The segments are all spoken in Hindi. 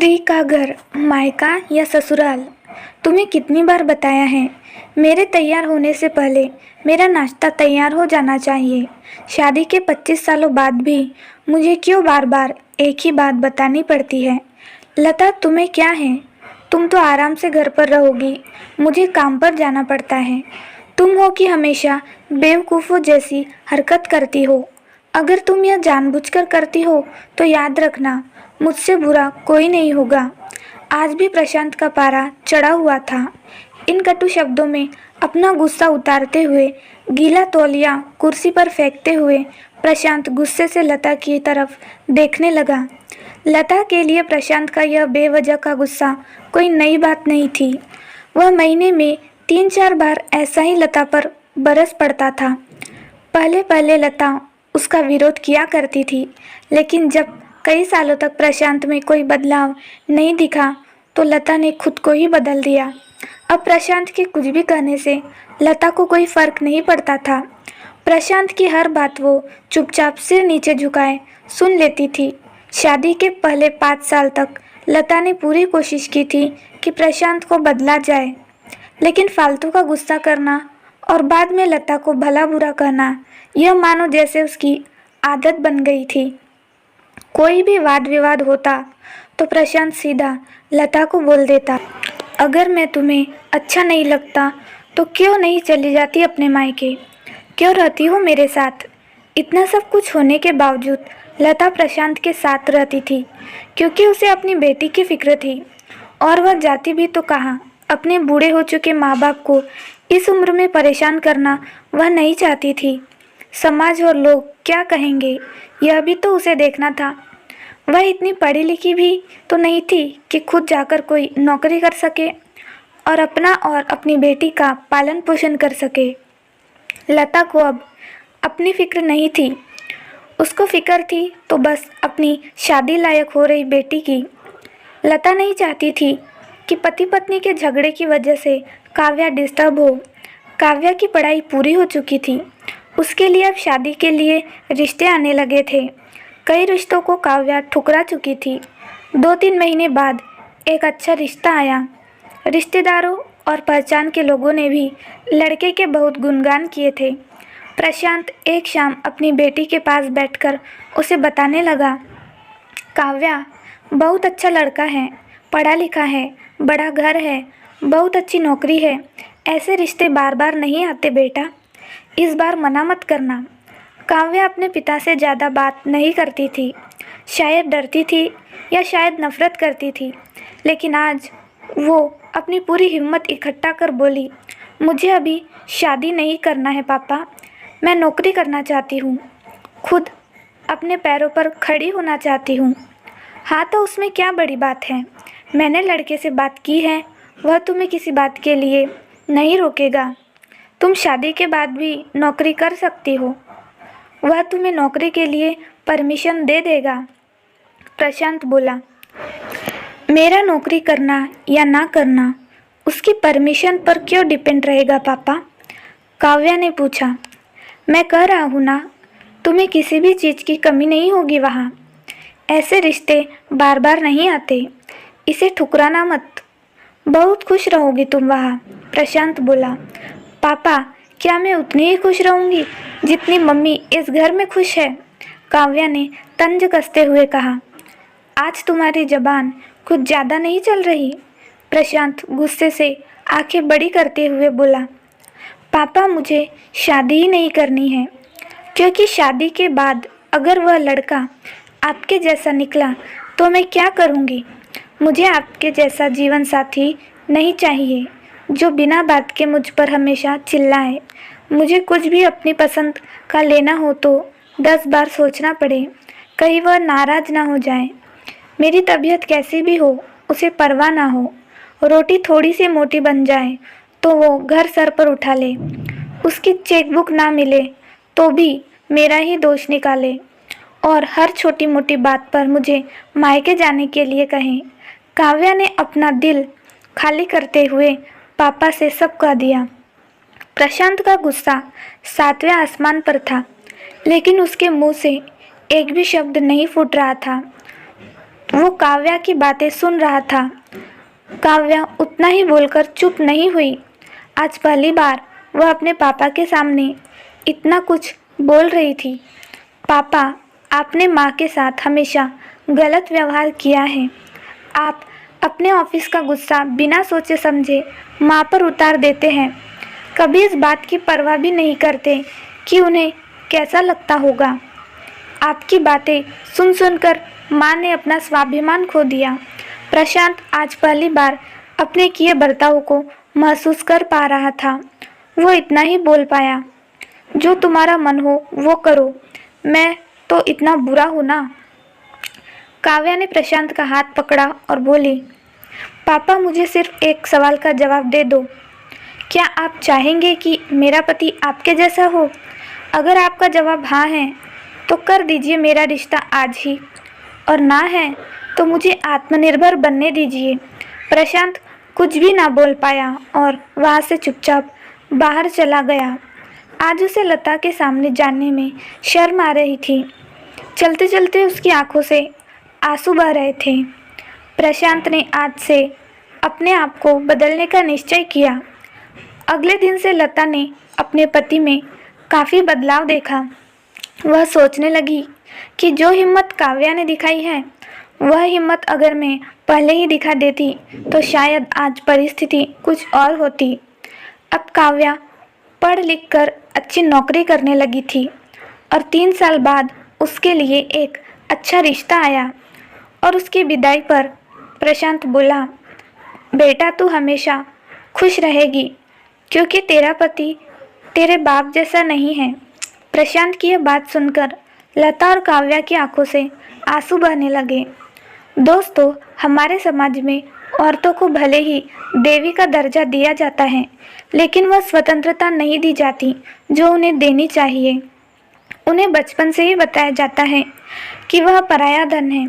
स्त्री का घर, मायका या ससुराल। तुम्हें कितनी बार बताया है, मेरे तैयार होने से पहले मेरा नाश्ता तैयार हो जाना चाहिए। शादी के 25 सालों बाद भी मुझे क्यों बार बार एक ही बात बतानी पड़ती है। लता, तुम्हें क्या है? तुम तो आराम से घर पर रहोगी, मुझे काम पर जाना पड़ता है। तुम हो कि हमेशा बेवकूफ़ों जैसी हरकत करती हो। अगर तुम यह जानबूझकर करती हो तो याद रखना, मुझसे बुरा कोई नहीं होगा। आज भी प्रशांत का पारा चढ़ा हुआ था। इन कटु शब्दों में अपना गुस्सा उतारते हुए, गीला तौलिया कुर्सी पर फेंकते हुए प्रशांत गुस्से से लता की तरफ देखने लगा। लता के लिए प्रशांत का यह बेवजह का गुस्सा कोई नई बात नहीं थी। वह महीने में 3-4 बार ऐसा ही लता पर बरस पड़ता था। पहले पहले लता उसका विरोध किया करती थी, लेकिन जब कई सालों तक प्रशांत में कोई बदलाव नहीं दिखा तो लता ने खुद को ही बदल दिया। अब प्रशांत के कुछ भी कहने से लता को कोई फर्क नहीं पड़ता था। प्रशांत की हर बात वो चुपचाप सिर नीचे झुकाए सुन लेती थी। शादी के पहले 5 साल तक लता ने पूरी कोशिश की थी कि प्रशांत को बदला जाए, लेकिन फालतू का गुस्सा करना और बाद में लता को भला बुरा कहना, यह मानो जैसे उसकी आदत बन गई थी। कोई भी वाद विवाद होता तो प्रशांत सीधा लता को बोल देता, अगर मैं तुम्हें अच्छा नहीं लगता तो क्यों नहीं चली जाती अपने मायके, क्यों रहती हो मेरे साथ। इतना सब कुछ होने के बावजूद लता प्रशांत के साथ रहती थी, क्योंकि उसे अपनी बेटी की फिक्र थी। और वह जाती भी तो कहाँ, अपने बूढ़े हो चुके माँ बाप को इस उम्र में परेशान करना वह नहीं चाहती थी। समाज और लोग क्या कहेंगे, यह भी तो उसे देखना था। वह इतनी पढ़ी लिखी भी तो नहीं थी कि खुद जाकर कोई नौकरी कर सके और अपना और अपनी बेटी का पालन पोषण कर सके। लता को अब अपनी फिक्र नहीं थी, उसको फिक्र थी तो बस अपनी शादी लायक हो रही बेटी की। लता नहीं चाहती थी कि पति पत्नी के झगड़े की वजह से काव्या डिस्टर्ब हो। काव्या की पढ़ाई पूरी हो चुकी थी, उसके लिए अब शादी के लिए रिश्ते आने लगे थे। कई रिश्तों को काव्या ठुकरा चुकी थी। 2-3 महीने बाद एक अच्छा रिश्ता आया। रिश्तेदारों और पहचान के लोगों ने भी लड़के के बहुत गुणगान किए थे। प्रशांत एक शाम अपनी बेटी के पास बैठकर उसे बताने लगा, काव्या, बहुत अच्छा लड़का है, पढ़ा लिखा है, बड़ा घर है, बहुत अच्छी नौकरी है। ऐसे रिश्ते बार बार नहीं आते बेटा, इस बार मना मत करना। काव्या अपने पिता से ज़्यादा बात नहीं करती थी, शायद डरती थी या शायद नफरत करती थी, लेकिन आज वो अपनी पूरी हिम्मत इकट्ठा कर बोली, मुझे अभी शादी नहीं करना है पापा, मैं नौकरी करना चाहती हूँ, खुद अपने पैरों पर खड़ी होना चाहती हूँ। हाँ, तो उसमें क्या बड़ी बात है, मैंने लड़के से बात की है, वह तुम्हें किसी बात के लिए नहीं रोकेगा। तुम शादी के बाद भी नौकरी कर सकती हो, वह तुम्हें नौकरी के लिए परमिशन दे देगा। प्रशांत बोला, मेरा नौकरी करना या ना करना उसकी परमिशन पर क्यों डिपेंड रहेगा पापा? काव्या ने पूछा। मैं कह रहा हूँ ना, तुम्हें किसी भी चीज़ की कमी नहीं होगी वहाँ। ऐसे रिश्ते बार बार नहीं आते, इसे ठुकराना मत, बहुत खुश रहोगी तुम वहाँ। प्रशांत बोला, पापा, क्या मैं उतनी ही खुश रहूँगी जितनी मम्मी इस घर में खुश है? काव्या ने तंज कसते हुए कहा। आज तुम्हारी जबान कुछ ज़्यादा नहीं चल रही? प्रशांत गुस्से से आंखें बड़ी करते हुए बोला, पापा, मुझे शादी ही नहीं करनी है, क्योंकि शादी के बाद अगर वह लड़का आपके जैसा निकला तो मैं क्या करूँगी? मुझे आपके जैसा जीवन साथी नहीं चाहिए जो बिना बात के मुझ पर हमेशा चिल्लाए। मुझे कुछ भी अपनी पसंद का लेना हो तो 10 बार सोचना पड़े, कहीं वह नाराज़ ना हो जाए। मेरी तबीयत कैसी भी हो उसे परवाह ना हो, रोटी थोड़ी सी मोटी बन जाए तो वो घर सर पर उठा ले, उसकी चेकबुक ना मिले तो भी मेरा ही दोष निकाले और हर छोटी मोटी बात पर मुझे मायके जाने के लिए कहें। काव्या ने अपना दिल खाली करते हुए पापा से सब कह दिया। प्रशांत का गुस्सा 7वें आसमान पर था, लेकिन उसके मुंह से एक भी शब्द नहीं फूट रहा था। वो काव्या की बातें सुन रहा था। काव्या उतना ही बोलकर चुप नहीं हुई। आज पहली बार वह अपने पापा के सामने इतना कुछ बोल रही थी। पापा, आपने माँ के साथ हमेशा गलत व्यवहार किया है। आप अपने ऑफिस का गुस्सा बिना सोचे समझे माँ पर उतार देते हैं। कभी इस बात की परवाह भी नहीं करते कि उन्हें कैसा लगता होगा। आपकी बातें सुन सुनकर माँ ने अपना स्वाभिमान खो दिया। प्रशांत आज पहली बार अपने किए बर्ताव को महसूस कर पा रहा था। वो इतना ही बोल पाया, जो तुम्हारा मन हो वो करो, मैं तो इतना बुरा हूँ ना। काव्या ने प्रशांत का हाथ पकड़ा और बोली, पापा, मुझे सिर्फ एक सवाल का जवाब दे दो। क्या आप चाहेंगे कि मेरा पति आपके जैसा हो? अगर आपका जवाब हाँ है तो कर दीजिए मेरा रिश्ता आज ही, और ना है तो मुझे आत्मनिर्भर बनने दीजिए। प्रशांत कुछ भी ना बोल पाया और वहाँ से चुपचाप बाहर चला गया। आज उसे लता के सामने जाने में शर्म आ रही थी। चलते चलते उसकी आंखों से आंसू बह रहे थे। प्रशांत ने आज से अपने आप को बदलने का निश्चय किया। अगले दिन से लता ने अपने पति में काफ़ी बदलाव देखा। वह सोचने लगी कि जो हिम्मत काव्या ने दिखाई है, वह हिम्मत अगर मैं पहले ही दिखा देती तो शायद आज परिस्थिति कुछ और होती। अब काव्या पढ़ लिख कर अच्छी नौकरी करने लगी थी और 3 साल बाद उसके लिए एक अच्छा रिश्ता आया। और उसकी विदाई पर प्रशांत बोला, बेटा, तू हमेशा खुश रहेगी क्योंकि तेरा पति तेरे बाप जैसा नहीं है। प्रशांत की यह बात सुनकर लता और काव्या की आंखों से आंसू बहने लगे। दोस्तों, हमारे समाज में औरतों को भले ही देवी का दर्जा दिया जाता है, लेकिन वह स्वतंत्रता नहीं दी जाती जो उन्हें देनी चाहिए। उन्हें बचपन से ही बताया जाता है कि वह पराया धन है।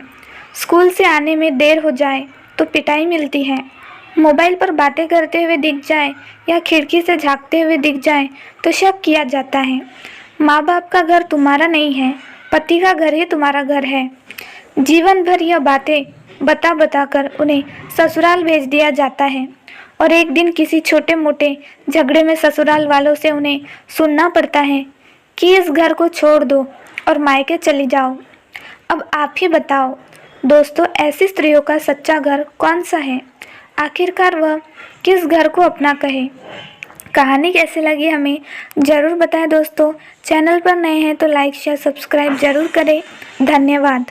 स्कूल से आने में देर हो जाए तो पिटाई मिलती है। मोबाइल पर बातें करते हुए दिख जाए या खिड़की से झांकते हुए दिख जाए तो शक किया जाता है। माँ बाप का घर तुम्हारा नहीं है, पति का घर ही तुम्हारा घर है। जीवन भर यह बातें बता बता कर उन्हें ससुराल भेज दिया जाता है और एक दिन किसी छोटे मोटे झगड़े में ससुराल वालों से उन्हें सुनना पड़ता है कि इस घर को छोड़ दो और मायके चली जाओ। अब आप ही बताओ दोस्तों, ऐसी स्त्रियों का सच्चा घर कौन सा है? आखिरकार वह किस घर को अपना कहे? कहानी कैसी लगी हमें ज़रूर बताएं दोस्तों। चैनल पर नए हैं तो लाइक शेयर सब्सक्राइब ज़रूर करें। धन्यवाद।